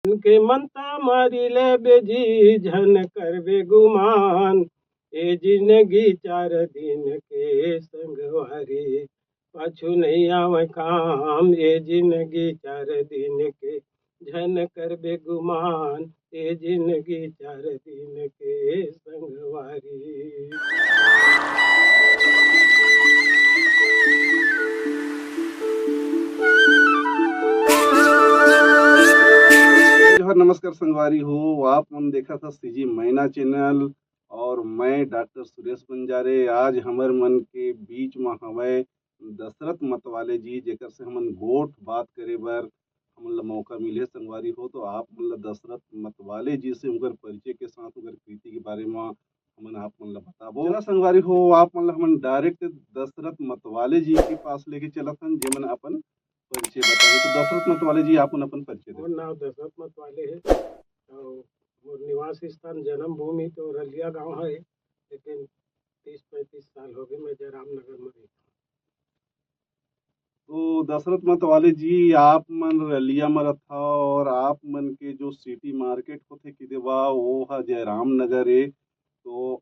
के मनता मारी ले बेजी झन कर बेगुमान। ए जिंदगी 4 दिन के संगवारी, पाछू नहीं आवे काम। ए जिंदगी 4 दिन के झन कर बेगुमान। ए जिंदगी 4 दिन के संगवारी। जोहर नमस्कार संगवारी हो। आप मन देखा था सीजी मैना चैनल और मैं डॉक्टर सुरेश बंजारे। आज हमर मन के बीच में हवे दशरथ मतवाले जी, जेकर से हमन गोठ बात करे बर हमन ला मौका मिले संगवारी हो। तो आप मन ला दशरथ मतवाले जी से उनकर परिचय के साथ उनकर कृति के बारे में हमन आप मन ला बताबो। चला संगवारी हो, आप मन ला हमन डायरेक्ट दशरथ मतवाले जी के पास लेके चलत हन, जेमन अपन परिचय बताए। तो दशरथ मतवाले जी, आप अपन परिचय दे। मोर नाम दशरथ मतवाले है और मोर निवास स्थान जन्म भूमि तो रलिया गांव है, लेकिन 30-35 साल हो गए मैं जयराम नगर में रहता तो दशरथ मतवाले जी, आप मन रलिया में रथा और आप मन के जो सिटी मार्केट होथे कि देवा वो हा जयराम नगर है। तो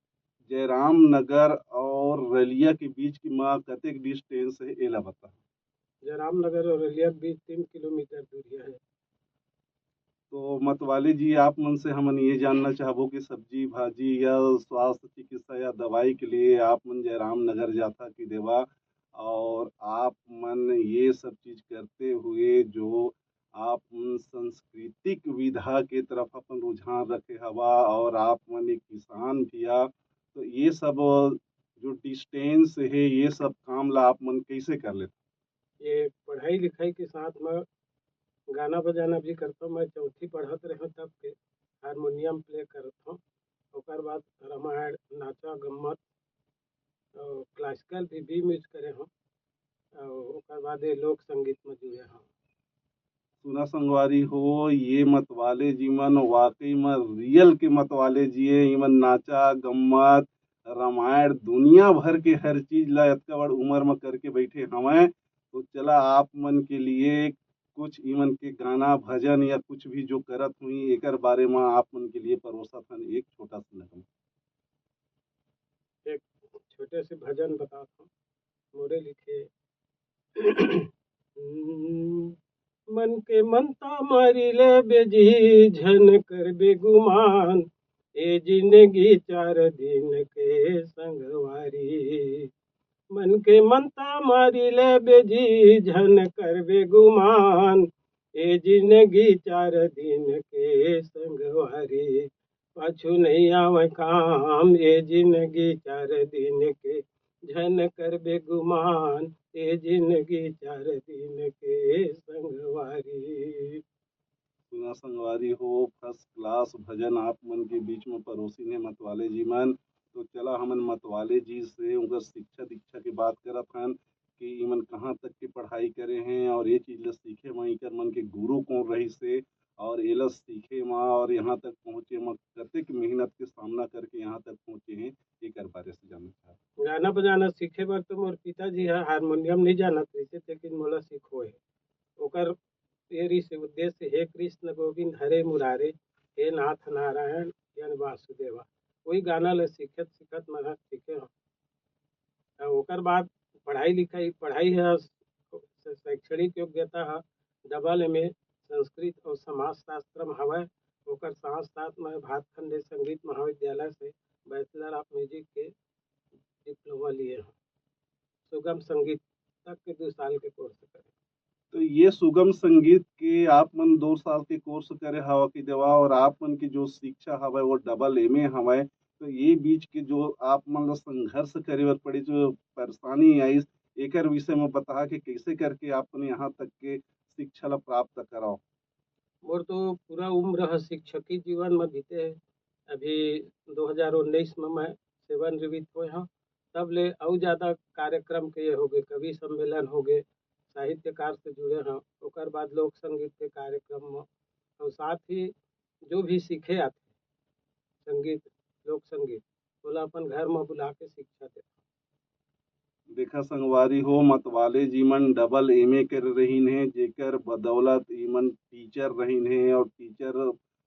जयराम नगर और रलिया के बीच की माँ कतेक डिस्टेंस है एला बता। हूँ। जयराम नगर और रलिया के बीच 3 किलोमीटर दूरिया है। तो मतवाले जी, आप मन से हमन ये जानना चाहबो कि सब्जी भाजी या स्वास्थ्य चिकित्सा या दवाई के लिए आप मन जयराम नगर जाता कि देवा, और आप मन ये सब चीज करते हुए जो आप मन सांस्कृतिक विधा के तरफ अपन रुझान रखे हवा और आप मन एक किसान भी आ, तो ये सब जो डिस्टेंस है ये सब काम ला आप मन कैसे कर लेते। ये पढ़ाई लिखाई के साथ में गाना बजाना भी करता हूँ। मैं चौथी पढ़त रहा तब के हारमोनियम प्ले करता हूँ। ओकर बाद रामायण नाचा गम्मत और क्लासिकल भी यूज करे हूँ और ओकर बाद ये लोक संगीत में जुड़े हूँ। सुना संगवारी हो, ये मतवाले जी मन वाकई में रियल के मतवाले जी है। इमन नाचा गम्मत रामायण दुनिया भर के हर चीज ला इतना बड़ उम्र में करके बैठे हमें। तो चला आप मन के लिए कुछ इमन के गाना भजन या कुछ भी जो करत हुई एकर बारे में आप मन के लिए परोसा था एक छोटा सा नगम। एक छोटे से भजन बताता हूँ, मोरे लिखे। मन के मनता मारी ले बेजी झन कर बेगुमान। ए जिंदगी 4 दिन के संगवारी, मन के मनता मारी ले बेजी झन कर बेगुमान। ए जिंदगी 4 दिन के संगवारी, पाछू नहीं आवे काम। ए जिंदगी 4 दिन के झन कर बेगुमान। ए जिंदगी 4 दिन के संगवारी। सुना संगवारी हो, फर्स्ट क्लास भजन आप मन के बीच में परोसी ने मतवाले जी मन। तो चला हमन मतवाले जी से उनकर शिक्षा दीक्षा की बात करत हन कि इमन कहाँ तक की पढ़ाई करे हैं और ये चीज ला सीखे में इकर मन के गुरु कौन रही से और एला सीखे में और यहाँ तक पहुँचे में कतेक मेहनत के सामना करके यहाँ तक पहुँचे हैं, एकर बारे से जानना चाहत। गाना बजाना सीखे बर तो मोर पिताजी ह हारमोनियम नहीं जानत रहिसे, लेकिन मोला सिखोए। ओकर ये रिस उद्देश्य हे कृष्ण गोविंद हरे मुरारे, हे नाथ नारायण यन वासुदेवा। वही गाना ला सीखत सीखत मैं सीखे हूँ। और ओकर बाद पढ़ाई है शैक्षणिक योग्यता है डबल में संस्कृत और समाजशास्त्र में हवय। ओकर साथ साथ मैं भातखंडे संगीत महाविद्यालय से बैचलर ऑफ म्यूजिक के डिप्लोमा लिए हूँ। सुगम संगीत तक के 2 साल के कोर्स करे। तो ये सुगम संगीत के आप मन 2 साल के कोर्स करे हवा की देवा और आप मन की जो शिक्षा हवा वो डबल एम ए हवा। तो ये बीच के जो आप मन ला संघर्ष करे बर पड़ी, जो परेशानी आई, एकर विषय में बता कि कैसे करके आपने यहाँ तक के शिक्षा ला प्राप्त कराओ। मोर तो पूरा उम्र है शिक्षकी जीवन में बीते है। अभी 2019 में मैं सेवानिवृत्त हुए हूँ। तब ले और ज़्यादा कार्यक्रम के हो गए, कवि सम्मेलन हो गए, साहित्यकार से जुड़े हैं। ओकर बाद लोक संगीत के कार्यक्रम में और साथ ही जो भी सीखे आते संगीत लोक संगीत बोला अपन घर में बुला के शिक्षा देते। देखा संगवारी हो मतवाले जीमन डबल एमए कर रहीन है जेकर बदौलत ईमन टीचर रहीन है और टीचर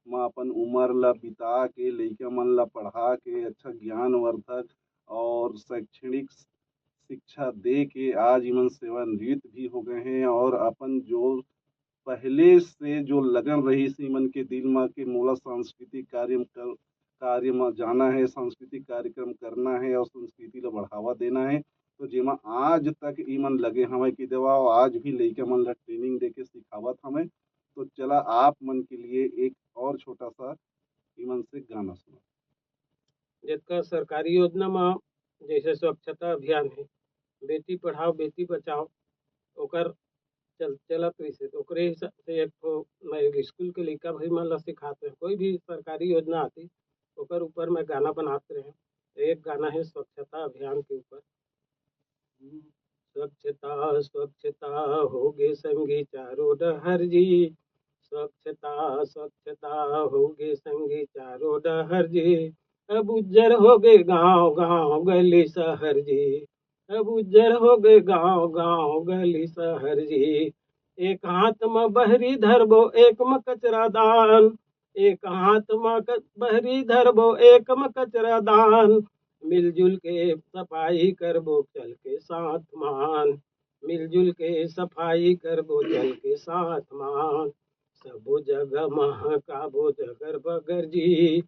म अपन उम्र ला बिता के लइका मन ला पढ़ा के अच्छा ज्ञानवर्धक और शैक्षणिक शिक्षा दे के आज ईमन सेवानिवृत्त भी हो गए हैं और अपन जो पहले से जो लगन रही सी मन के दिल में कि मोला सांस्कृतिक कार्य में जाना है, सांस्कृतिक कार्यक्रम करना है और संस्कृति ला बढ़ावा देना है। तो जेमा आज तक ई मन लगे हमें कि देवा आज भी लइका मन ला ट्रेनिंग दे के सिखावत हमें। तो चला आप मन के लिए एक और छोटा सा ई मन से गाना सुना। जितना सरकारी योजना में जैसे स्वच्छता अभियान है, बेटी पढ़ाओ बेटी बचाओ, ओकर चलत रहिसे तो ओकरे हिसाब से एक ठो मैं स्कूल के लइका भाई मन ला सिखाते हैं। कोई भी सरकारी योजना आती ओकर ऊपर मैं गाना बनाते रहे। एक गाना है स्वच्छता अभियान के ऊपर। स्वच्छता स्वच्छता होगे संगी चारों डहर जी, स्वच्छता स्वच्छता होगे संगी चारों डहर जी, अब उज्जर हो गए गांव गांव गली शहर जी, अब उज्जर हो गए गांव गांव गली शहर जी। एक हाथ में बहरी धरबो एक में कचरा दान, एक हाथ में बहरी धरबो एक में कचरा दान, मिलजुल के सफाई करबो चल के साथ मान, मिलजुल के सफाई करबो चल के साथ मान, सबो जगह महकाबो जगर बगर जी,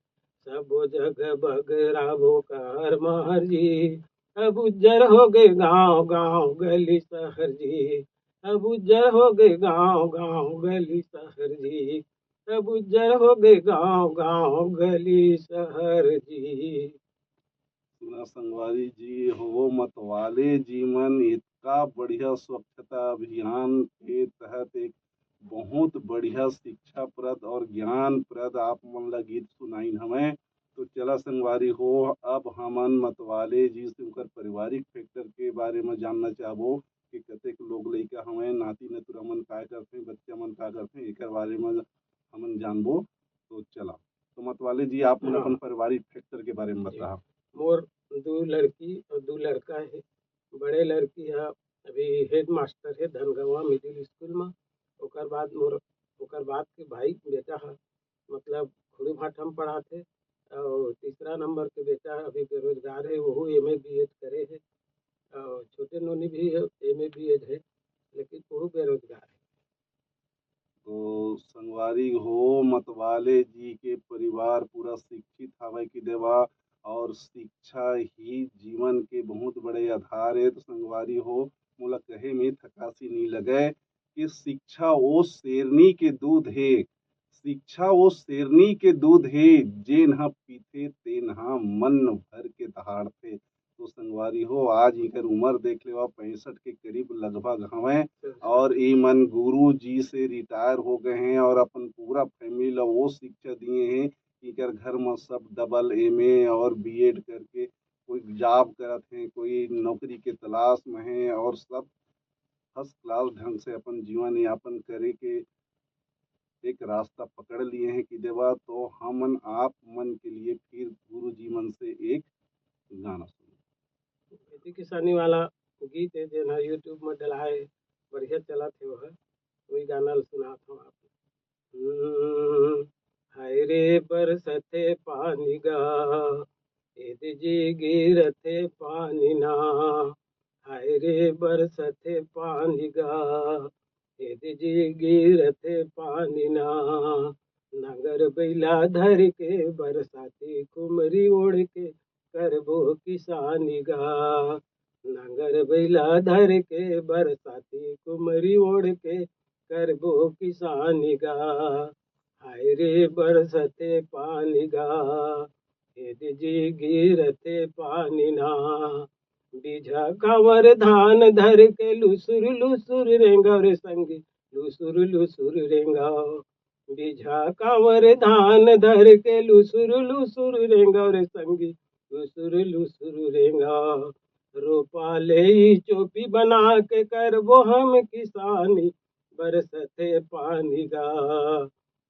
सबो जगह बगराबो कर महर जी, अब उज्जर हो गए गांव गांव गली शहर जी, अब उज्जर हो गए गांव गांव गली शहर जी, अब उज्जर हो गए गांव गांव गली शहर जी। सुना संगवारी जी हो मतवाले जी मन इतना बढ़िया स्वच्छता अभियान के तहत एक बहुत बढ़िया शिक्षाप्रद और ज्ञानप्रद आप मन ला गीत सुनाइन हमें। तो चला संगवारी हो अब हमन मतवाले जी से उनकर पारिवारिक फैक्टर के बारे में जानना चाहबो कि कतेक लोग लइका हमें नाती नतुरा मन का करथे बच्चा मन का करथे एकर बारे में हमन जानबो। तो चला तो मतवाले जी आप मन अपन पारिवारिक फैक्टर के बारे में बता। मोर दो लड़की और दो लड़का है। बड़े लड़की है अभी हेड मास्टर है धनगवा मिडिल स्कूल में। ओकर बाद मोर ओकर बाद के भाई बेटा है मतलब खुड़ी भाठा में पढ़ाथे। और तीसरा नंबर के बेटा अभी बेरोजगार है, वो एमए बीएड करे है। और छोटे नोनी भी है एमए बीएड है, लेकिन वो बेरोजगार है। तो संगवारी हो मतवाले जी के परिवार पूरा शिक्षित हवय कि देवा और शिक्षा ही जीवन के बहुत बड़े आधार है। तो संगवारी हो मोला कहे में थकासी नहीं लगे कि शिक्षा वो शेरनी के दूध है, शिक्षा वो शेरनी के दूध है जेन ह पीथे तेन ह मन भर के दहाड़थे। तो संगवारी हो आज इकर उम्र देख लेवा 65 के करीब लगभग हमें और ई मन गुरु जी से रिटायर हो गए हैं और अपन पूरा फैमिली ला वो शिक्षा दिए हैं कि कर घर में सब डबल एमए और बीएड करके कोई जॉब करत हैं, कोई नौकरी के तलाश में है और सब फर्स्ट क्लास ढंग से अपन जीवन यापन करे के एक रास्ता पकड़ लिए हैं कि देवा। तो हमन आप मन के लिए फिर गुरु जी मन से एक गाना सुनो। खेती किसानी वाला गीत है जो यूट्यूब में डला है, बढ़िया चला थे वह, वही गाना सुना था आपने। हाय रे बरसते पानी गा एद जी गिरते पानी ना, हाय रे बरसते पानी गा एद जी गिरते पानी ना, नगर बैला धर के बरसाती कुमरी ओढ़ के करबो किसानी गा, नगर बैला धर के बरसाती कुमरी ओढ़ के करबो किसानी गा, हाय रे बरसते पानी गा हेद जी गिरते पानी ना, बीजा कांवर धान धर के लुसुर लुसुर रेंगा रे संगी लुसुर लुसुर रेंगा, बीजा कांवर धान धर के लुसुर लुसुर रेंगा रे संगी लुसुर लुसुर रेंगा, रोपा ले चोपी बना के करबो हम किसानी बरसते पानी गा,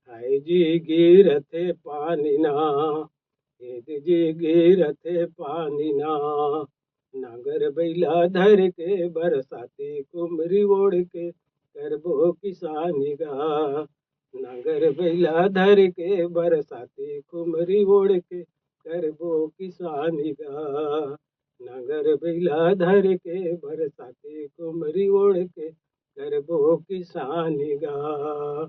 हाय जी गिरते पानी ना हेद जी गिरते पानी ना, नांगर बैला धर के बरसाती कुमरी ओढ़ के करबो किसानी गा। नांगर बैला धर के बरसाती कुमरी ओढ़ के करबो किसानी गा। नांगर बैला धर के बरसाती कुमरी ओढ़ के करबो किसानी गा।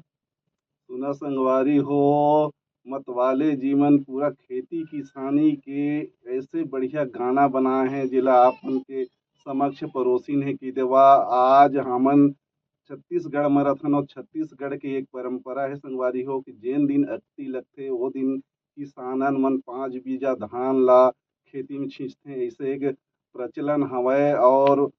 सुना संगवारी हो, मतवाले जीवन पूरा खेती किसानी के ऐसे बढ़िया गाना बनाए हैं जिला आपन के समक्ष परोसिन है कि देवा आज हमन छत्तीसगढ़ में रथन और छत्तीसगढ़ के एक परंपरा है संगवारी हो कि जेन दिन अक्ति लगथे वो दिन किसानन मन 5 बीघा धान ला खेती में छींचथे, ऐसे एक प्रचलन हवय। और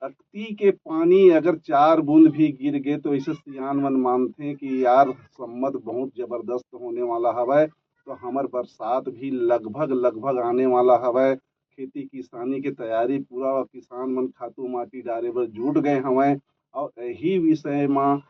अक्ति के पानी अगर 4 बूंद भी गिर गए तो ऐसे सियान मन मानते हैं कि यार सम्मत बहुत जबरदस्त होने वाला हवय, तो हमार बरसात भी लगभग लगभग आने वाला हवय। खेती किसानी के तैयारी पूरा किसान मन खातू माटी डारे बर जुट गए हवय। और यही विषय में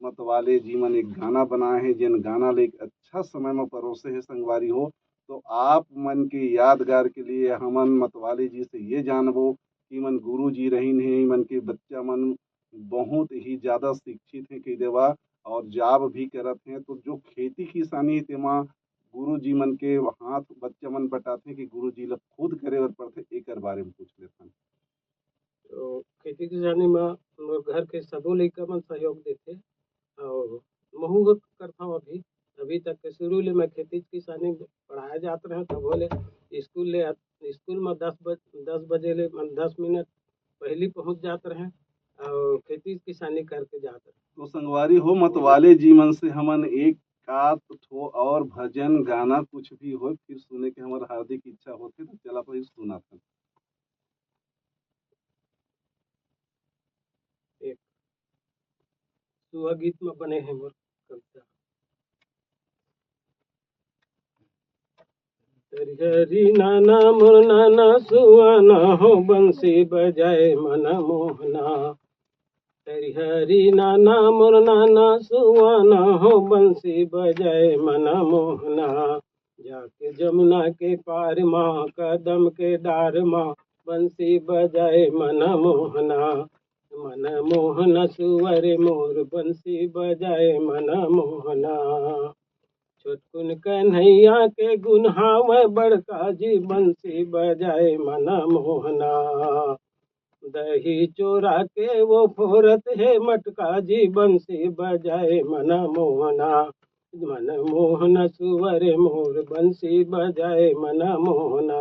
मतवाले जी मन एक गाना बनाए हैं जिन गाना ले एक अच्छा समय में परोसे है संगवारी हो। तो आप मन के यादगार के लिए हमन मतवाले जी से ये जानबो कि मन गुरु जी रहीन है, मन के बच्चा मन बहुत ही ज़्यादा शिक्षित हैं कि देवा और जॉब भी करत हैं, तो जो खेती किसानी तेमा गुरु जी मन के हाथ बच्चा मन बटाते कि गुरु जी ला खुद करे बर पड़थे, एकर बारे में पूछ लेथन। तो खेती किसानी में मोर घर के सबो लइका मन सहयोग देथे और महू करता हूँ। अभी तक के शुरू ले मैं खेती किसानी पढ़ाए जात रहे, तब ले स्कूल में 10 बजे ले 10 मिनट पहली पहुंच जात रहे और खेती किसानी करके जात रहे। तो संगवारी हो, मतवाले जी मन से हमन एक आध ठो और भजन गाना कुछ भी हो फिर सुने के हमार हार्दिक इच्छा होथे, तो चला भाई सुनाथन। एक सुहा गीत में बने हैं मोर कविता। हरी नाना मोर नाना सुहाना हो बंसी बजाए मन मोहना। हरी नाना मोर नाना सुहाना हो बंसी बजाए मन मोहना। जाके जमुना के पार माँ कदम के डार माँ बंसी बजाए मन मोहना। मन मोहन सुवर मोर बंसी बजाए मन मोहना। छोटकुन कन्हैया के गुनहाव बड़का जी बंसी बजाए मन मोहना। दही चोरा के वो फोरत है मटका जी बंसी बजाए मन मोहना। मन मोहन सुवर मोर बंसी बजाए मन मोहना।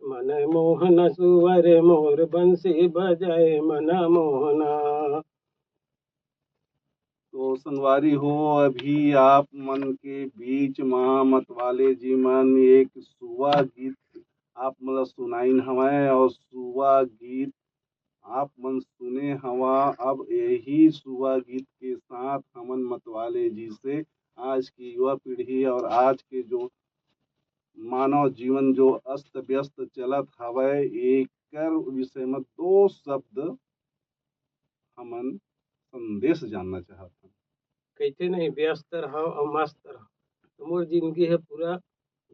मन मोहन सुवर मोर बंसी बजाए मन मोहना। तो संगवारी हो, अभी आप मन के बीच में मतवाले जी मन एक सुवा गीत आप मन सुनाइन हवय और सुवा गीत आप मन सुने हवा। अब यही सुवा गीत के साथ हमन मतवाले जी से आज की युवा पीढ़ी और आज के जो मानव जीवन जो अस्त व्यस्त चलत हवय एकर विषय में 2 शब्द हमन संदेश जानना चाहत हन। कैसे नहीं व्यस्त रहो और मस्त रहो, तो मोर जिंदगी है पूरा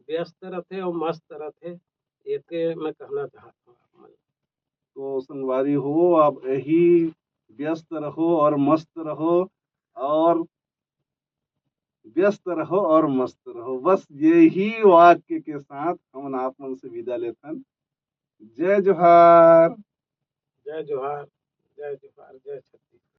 व्यस्त रहते और मस्त रहते, ये मैं कहना चाहता हूँ आप मन। तो संगवारी हो, आप यही व्यस्त रहो और मस्त रहो और व्यस्त रहो और मस्त रहो, बस यही वाक्य के साथ हम आप मन से विदा लेथन। जय जोहार। जय जोहार, जय जोहार, जय छत्तीसगढ़।